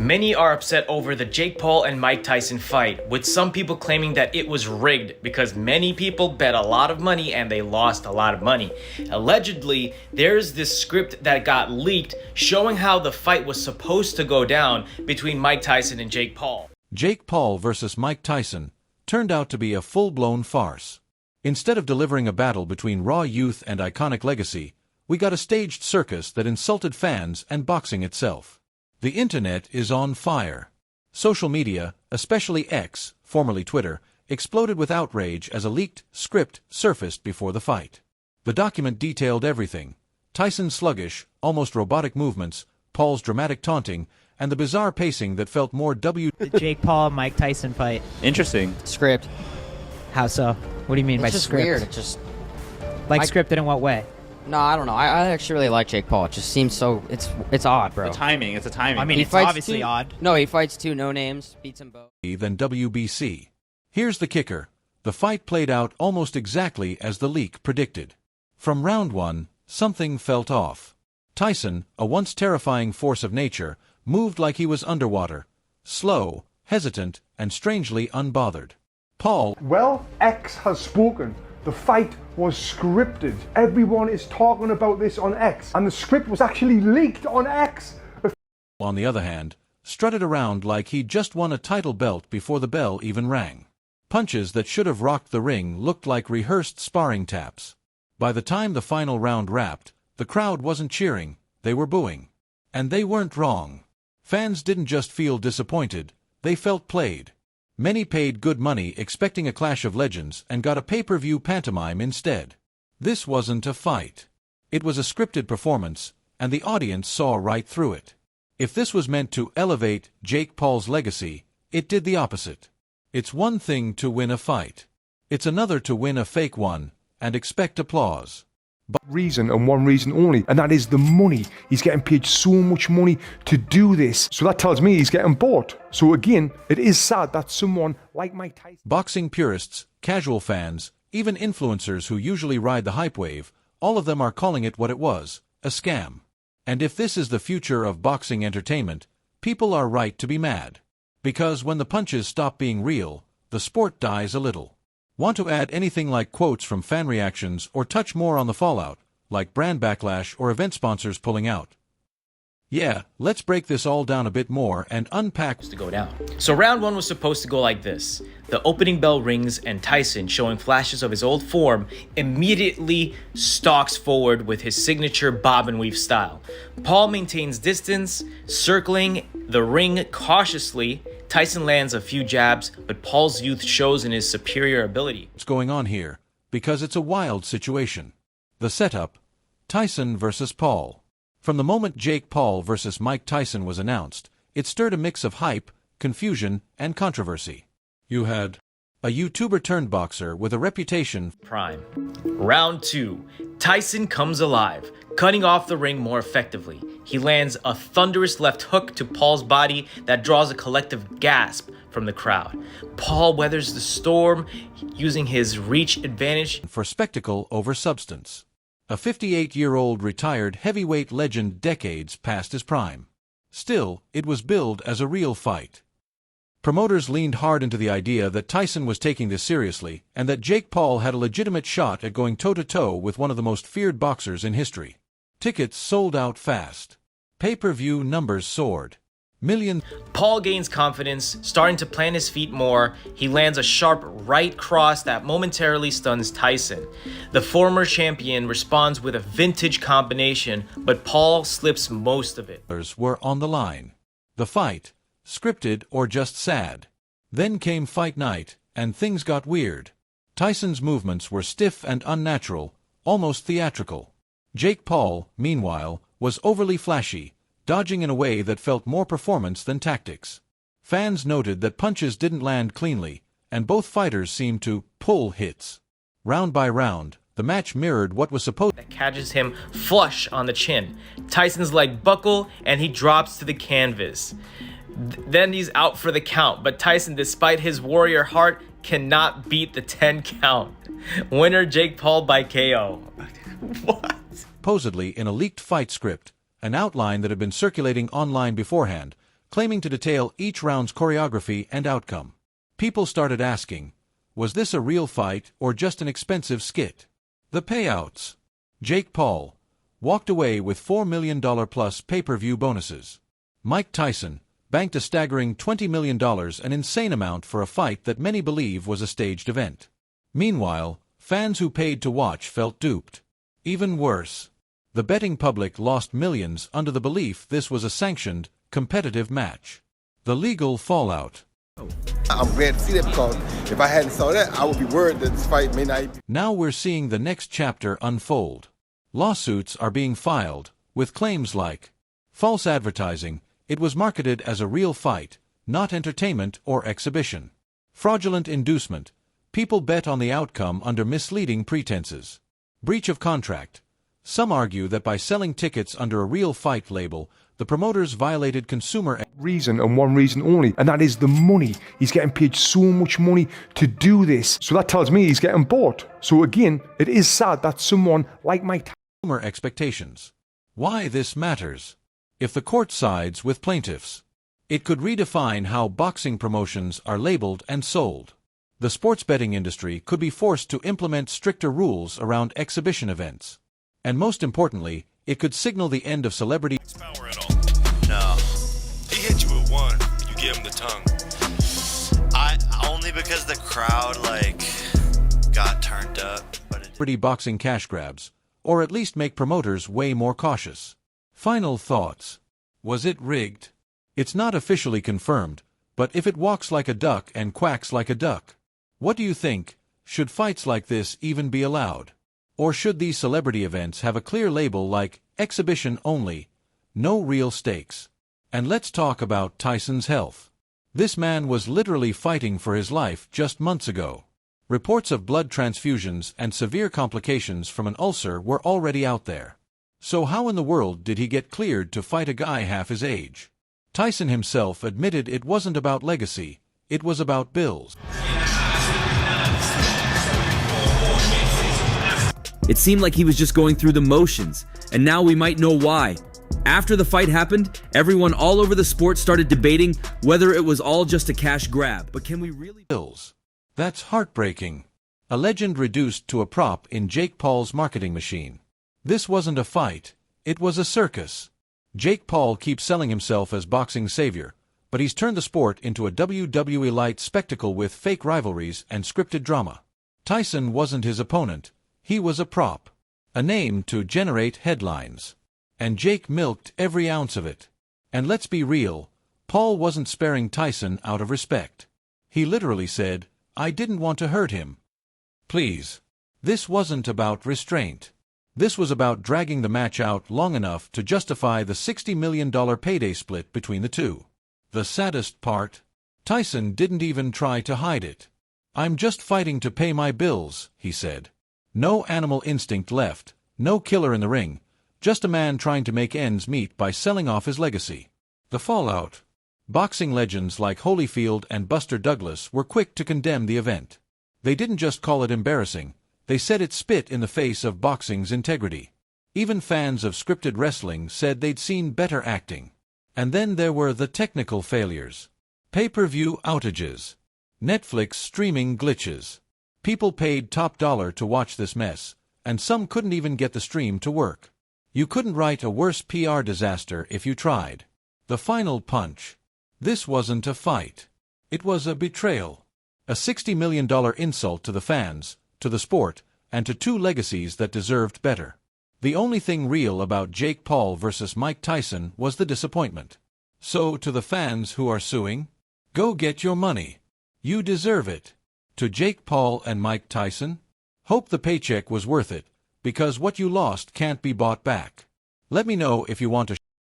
Many are upset over the Jake Paul and Mike Tyson fight, with some people claiming that it was rigged because many people bet a lot of money and they lost a lot of money. Allegedly, there's this script that got leaked showing how the fight was supposed to go down between Mike Tyson and Jake Paul. Jake Paul versus Mike Tyson turned out to be a full-blown farce. Instead of delivering a battle between raw youth and iconic legacy, we got a staged circus that insulted fans and boxing itself. The internet is on fire. Social media, especially X, formerly Twitter, exploded with outrage as a leaked script surfaced before the fight. The document detailed everything: Tyson's sluggish, almost robotic movements, Paul's dramatic taunting, and the bizarre pacing that felt more The Jake Paul Mike Tyson fight. Interesting. Script. How so? What do you mean by It's just script? weird. It just Like Mike- scripted in what way? no, I don't know. I actually really like Jake Paul. It just seems so. It's odd, bro. The timing. It's a timing. I mean, He it's fights obviously two- odd. No, he fights two no names, beats them both. than WBC. Here's the kicker: the fight played out almost exactly as the leak predicted. From round one, something felt off. Tyson, a once terrifying force of nature, moved like he was underwater, slow, hesitant, and strangely unbothered. Paul, Well, X has spoken. The fight was scripted. Everyone is talking about this on X, and the script was actually leaked on X. on the other hand, strutted around like he'd just won a title belt before the bell even rang. Punches that should have rocked the ring looked like rehearsed sparring taps. By the time the final round wrapped, the crowd wasn't cheering, they were booing. And they weren't wrong. Fans didn't just feel disappointed, they felt played. Many paid good money expecting a clash of legends and got a pay-per-view pantomime instead. This wasn't a fight. It was a scripted performance, and the audience saw right through it. If this was meant to elevate Jake Paul's legacy, it did the opposite. It's one thing to win a fight. It's another to win a fake one and expect applause. Reason and one reason only, and that is the money. He's getting paid so much money to do this. So that tells me he's getting bought. So again, it is sad that someone like Mike Tyson... Boxing purists, casual fans, even influencers who usually ride the hype wave, all of them are calling it what it was, a scam. And if this is the future of boxing entertainment, people are right to be mad. Because when the punches stop being real, the sport dies a little. Want to add anything like quotes from fan reactions or touch more on the fallout, like brand backlash or event sponsors pulling out? Yeah, let's break this all down a bit more and unpack To go down. So round one was supposed to go like this. The opening bell rings and Tyson, showing flashes of his old form, immediately stalks forward with his signature bob and weave style. Paul maintains distance, circling the ring cautiously. Tyson lands a few jabs, but Paul's youth shows in his superior ability. what's going on here, because it's a wild situation. The setup: Tyson versus Paul. From the moment Jake Paul versus Mike Tyson was announced, it stirred a mix of hype, confusion, and controversy. You had a YouTuber turned boxer with a reputation Prime. Round two. Tyson comes alive, cutting off the ring more effectively. He lands a thunderous left hook to Paul's body that draws a collective gasp from the crowd. Paul weathers the storm, using his reach advantage. for spectacle over substance. A 58-year-old retired heavyweight legend decades past his prime. Still, it was billed as a real fight. Promoters leaned hard into the idea that Tyson was taking this seriously and that Jake Paul had a legitimate shot at going toe-to-toe with one of the most feared boxers in history. Tickets sold out fast. Pay-per-view numbers soared. Millions. Paul gains confidence, starting to plant his feet more. He lands a sharp right cross that momentarily stuns Tyson. The former champion responds with a vintage combination, but Paul slips most of it. Were on the line. The fight, scripted or just sad. Then came fight night, and things got weird. Tyson's movements were stiff and unnatural, almost theatrical. Jake Paul, meanwhile, was overly flashy, dodging in a way that felt more performance than tactics. Fans noted that punches didn't land cleanly, and both fighters seemed to pull hits. Round by round, the match mirrored what was supposed That catches him flush on the chin. Tyson's leg buckle, and he drops to the canvas. Then he's out for the count, but Tyson, despite his warrior heart, cannot beat the 10 count. Winner Jake Paul by KO. What? supposedly in a leaked fight script, an outline that had been circulating online beforehand, claiming to detail each round's choreography and outcome. People started asking, was this a real fight or just an expensive skit? The payouts. Jake Paul walked away with $4 million plus pay-per-view bonuses. Mike Tyson banked a staggering $20 million, an insane amount for a fight that many believe was a staged event. Meanwhile, fans who paid to watch felt duped. Even worse, the betting public lost millions under the belief this was a sanctioned, competitive match. The legal fallout. I'm glad to see that, because if I hadn't saw that, I would be worried that this fight may not be. Now we're seeing the next chapter unfold. Lawsuits are being filed, with claims like false advertising, it was marketed as a real fight, not entertainment or exhibition. Fraudulent inducement, people bet on the outcome under misleading pretenses. Breach of contract, some argue that by selling tickets under a real fight label, the promoters violated consumer reason and one reason only, and that is the money. He's getting paid so much money to do this. So that tells me he's getting bought. So again, it is sad that someone like Mike expectations. Why this matters? If the court sides with plaintiffs, it could redefine how boxing promotions are labeled and sold. The sports betting industry could be forced to implement stricter rules around exhibition events. And most importantly, it could signal the end of celebrity power at all. No. He hit you with one, you gave him the tongue. Only because the crowd, got turned up. But boxing cash grabs, or at least make promoters way more cautious. Final thoughts. Was it rigged? It's not officially confirmed, but if it walks like a duck and quacks like a duck, what do you think? Should fights like this even be allowed? Or should these celebrity events have a clear label like exhibition only, no real stakes? And let's talk about Tyson's health. This man was literally fighting for his life just months ago. Reports of blood transfusions and severe complications from an ulcer were already out there. So how in the world did he get cleared to fight a guy half his age? Tyson himself admitted it wasn't about legacy, it was about bills. It seemed like he was just going through the motions, and now we might know why. After the fight happened, everyone all over the sport started debating whether it was all just a cash grab. But can we really... Bills. That's heartbreaking. A legend reduced to a prop in Jake Paul's marketing machine. This wasn't a fight, it was a circus. Jake Paul keeps selling himself as boxing savior, but he's turned the sport into a WWE light spectacle with fake rivalries and scripted drama. Tyson wasn't his opponent. He was a prop, a name to generate headlines. And Jake milked every ounce of it. And let's be real, Paul wasn't sparing Tyson out of respect. He literally said, I didn't want to hurt him. Please. This wasn't about restraint. This was about dragging the match out long enough to justify the $60 million payday split between the two. The saddest part? Tyson didn't even try to hide it. I'm just fighting to pay my bills, he said. No animal instinct left, no killer in the ring, just a man trying to make ends meet by selling off his legacy. The fallout. Boxing legends like Holyfield and Buster Douglas were quick to condemn the event. They didn't just call it embarrassing, they said it spit in the face of boxing's integrity. Even fans of scripted wrestling said they'd seen better acting. And then there were the technical failures. Pay-per-view outages. Netflix streaming glitches. People paid top dollar to watch this mess, and some couldn't even get the stream to work. You couldn't write a worse PR disaster if you tried. The final punch. This wasn't a fight. It was a betrayal. A $60 million insult to the fans, to the sport, and to two legacies that deserved better. The only thing real about Jake Paul versus Mike Tyson was the disappointment. So to the fans who are suing, go get your money. You deserve it. To Jake Paul and Mike Tyson, hope the paycheck was worth it, because what you lost can't be bought back. Let me know if you want to